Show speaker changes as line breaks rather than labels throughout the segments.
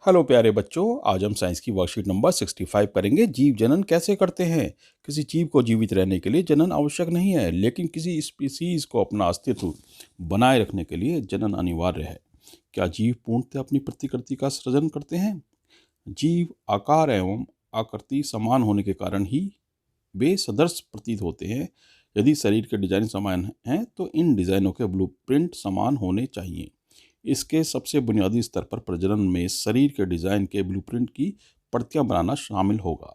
Hello प्यारे बच्चों, आज हम साइंस की वर्कशीट नंबर 65 करेंगे। जीव जनन कैसे करते हैं। किसी जीव को जीवित रहने के लिए जनन आवश्यक नहीं है, लेकिन किसी स्पीसीज को अपना अस्तित्व बनाए रखने के लिए जनन अनिवार्य है। क्या जीव पूर्णतः अपनी प्रतिकृति का सृजन करते हैं? जीव आकार एवं आकृति समान होने के कारण ही वे सदृश प्रतीत होते हैं। यदि शरीर के डिजाइन समान हैं तो इन डिजाइनों के ब्लूप्रिंट समान होने चाहिए। इसके सबसे बुनियादी स्तर पर प्रजनन में शरीर के डिजाइन के ब्लूप्रिंट की प्रतियां बनाना शामिल होगा।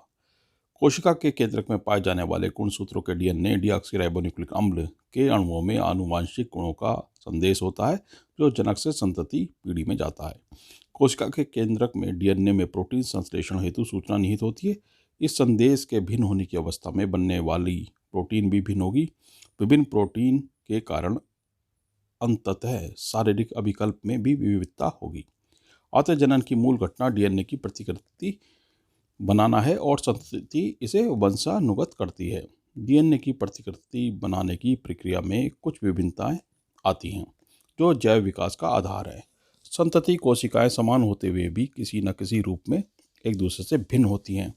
कोशिका के केंद्रक में पाए जाने वाले गुणसूत्रों के डीएनए डीऑक्सीराइबोन्यूक्लिक अम्ल के अणुओं में आनुवांशिक गुणों का संदेश होता है, जो जनक से संतति पीढ़ी में जाता है। कोशिका के केंद्रक में डीएनए में प्रोटीन संश्लेषण हेतु सूचना निहित होती है। इस संदेश के भिन्न होने की अवस्था में बनने वाली प्रोटीन भी भिन्न होगी। विभिन्न प्रोटीन के कारण अंततः शारीरिक अभिकल्प में भी विविधता होगी। अतः जनन की मूल घटना डीएनए की प्रतिकृति बनाना है और संतति इसे वंशानुगत करती है। डीएनए की प्रतिकृति बनाने की प्रक्रिया में कुछ विभिन्नताएं आती हैं, जो जैव विकास का आधार है। संतति कोशिकाएं समान होते हुए भी किसी न किसी रूप में एक दूसरे से भिन्न होती हैं।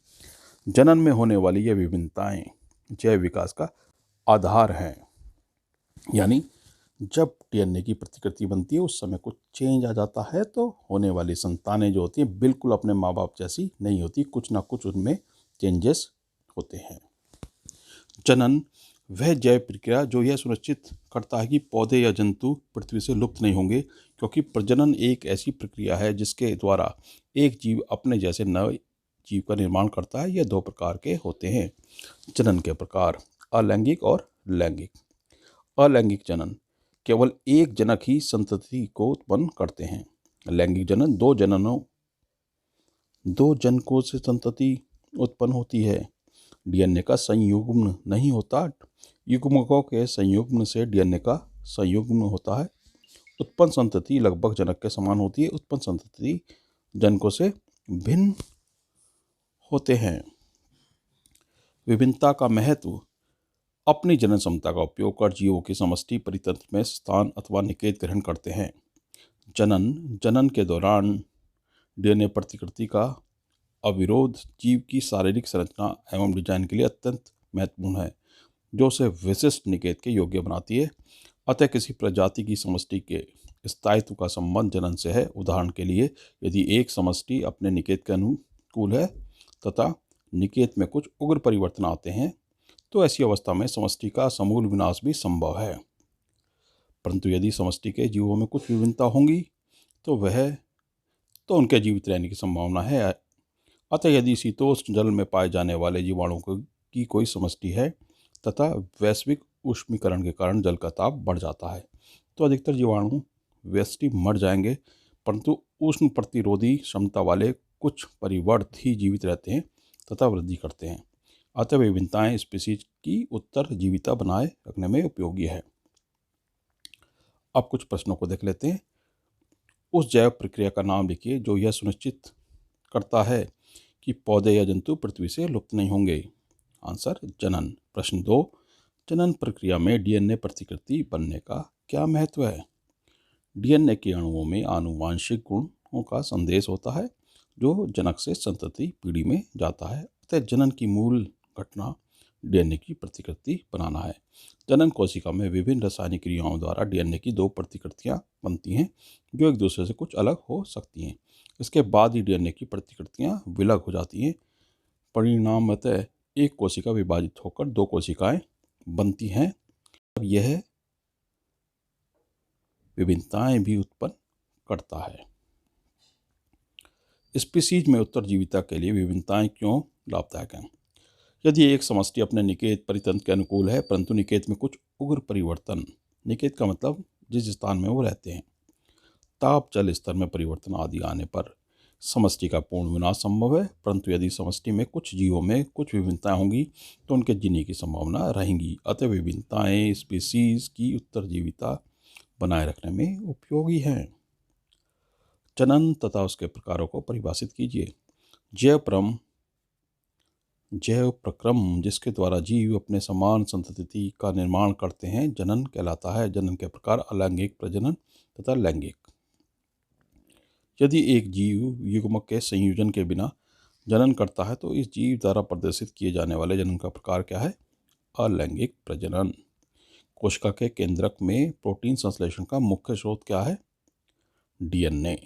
जनन में होने वाली ये विभिन्नताएं जैव विकास का आधार हैं। यानी जब डीएनए की प्रतिकृति बनती है उस समय कुछ चेंज आ जाता है, तो होने वाली संतानें जो होती हैं बिल्कुल अपने माँ बाप जैसी नहीं होती, कुछ ना कुछ उनमें चेंजेस होते हैं। जनन वह जैव प्रक्रिया जो यह सुनिश्चित करता है कि पौधे या जंतु पृथ्वी से लुप्त नहीं होंगे, क्योंकि प्रजनन एक ऐसी प्रक्रिया है जिसके द्वारा एक जीव अपने जैसे नए जीव का निर्माण करता है। यह दो प्रकार के होते हैं। जनन के प्रकार अलैंगिक और लैंगिक। अलैंगिक जनन केवल एक जनक ही संतति को उत्पन्न करते हैं। लैंगिक जनन दो जनकों से संतति उत्पन्न होती है। डीएनए का संयुग्मन नहीं होता, युग्मकों के संयुग्मन से डीएनए का संयुग्मन होता है। उत्पन्न संतति लगभग जनक के समान होती है। उत्पन्न संतति जनकों से भिन्न होते हैं। विभिन्नता का महत्व। अपनी जनन क्षमता का उपयोग कर जीवों की समष्टि परितंत्र में स्थान अथवा निकेत ग्रहण करते हैं। जनन के दौरान डीएनए प्रतिकृति का अविरोध जीव की शारीरिक संरचना एवं डिजाइन के लिए अत्यंत महत्वपूर्ण है, जो उसे विशिष्ट निकेत के योग्य बनाती है। अतः किसी प्रजाति की समष्टि के स्थायित्व का संबंध जनन से है। उदाहरण के लिए, यदि एक समष्टि अपने निकेत के अनुकूल है तथा निकेत में कुछ उग्र परिवर्तन आते हैं, तो ऐसी अवस्था में समष्टि का समूल विनाश भी संभव है। परंतु यदि समष्टि के जीवों में कुछ विभिन्नता होंगी तो उनके जीवित रहने की संभावना है। अतः यदि शीतोष्ण जल में पाए जाने वाले जीवाणुओं की कोई समष्टि है तथा वैश्विक ऊष्मीकरण के कारण जल का ताप बढ़ जाता है, तो अधिकतर जीवाणु व्यष्टि मर जाएंगे, परंतु उष्ण प्रतिरोधी क्षमता वाले कुछ परिवर्त ही जीवित रहते हैं तथा वृद्धि करते हैं। अतः विभिन्नताएं स्पीसीज की उत्तर जीविता बनाए रखने में उपयोगी है। अब कुछ प्रश्नों को देख लेते हैं। उस जैव प्रक्रिया का नाम लिखिए जो यह सुनिश्चित करता है कि पौधे या जंतु पृथ्वी से लुप्त नहीं होंगे। आंसर जनन। प्रश्न 2, जनन प्रक्रिया में डीएनए प्रतिकृति बनने का क्या महत्व है? डीएनए के अणुओं में आनुवांशिक गुणों का संदेश होता है, जो जनक से संतति पीढ़ी में जाता है। अतः जनन की मूल घटना डीएनए की प्रतिकृति बनाना है। जनन कोशिका में विभिन्न रासायनिक क्रियाओं द्वारा डीएनए की दो प्रतिकृतियां बनती हैं, जो एक दूसरे से कुछ अलग हो सकती हैं। इसके बाद ही डीएनए की प्रतिकृतियां विलग हो जाती हैं। परिणामतः एक कोशिका विभाजित होकर दो कोशिकाएं बनती हैं। अब यह विभिन्नताएं भी उत्पन्न करता है। स्पीसीज में उत्तरजीविता के लिए विभिन्नताएं क्यों लाभदायक हैं? यदि एक समष्टि अपने निकेत परितंत्र के अनुकूल है, परंतु निकेत में कुछ उग्र परिवर्तन, निकेत का मतलब जिस स्थान में वो रहते हैं, ताप जल स्तर में परिवर्तन आदि आने पर समष्टि का पूर्ण विनाश संभव है। परंतु यदि समष्टि में कुछ जीवों में कुछ विभिन्नताएं होंगी तो उनके जीने की संभावना रहेंगी। अतः विभिन्नताएं स्पीसीज की उत्तरजीविता बनाए रखने में उपयोगी हैं। जनन तथा उसके प्रकारों को परिभाषित कीजिए। जैव प्रक्रम जिसके द्वारा जीव अपने समान संतति का निर्माण करते हैं जनन कहलाता है। जनन के प्रकार अलैंगिक प्रजनन तथा लैंगिक। यदि एक जीव युग्मक के संयोजन के बिना जनन करता है तो इस जीव द्वारा प्रदर्शित किए जाने वाले जनन का प्रकार क्या है? अलैंगिक प्रजनन। कोशिका के केंद्रक में प्रोटीन संश्लेषण का मुख्य स्रोत क्या है? DNA।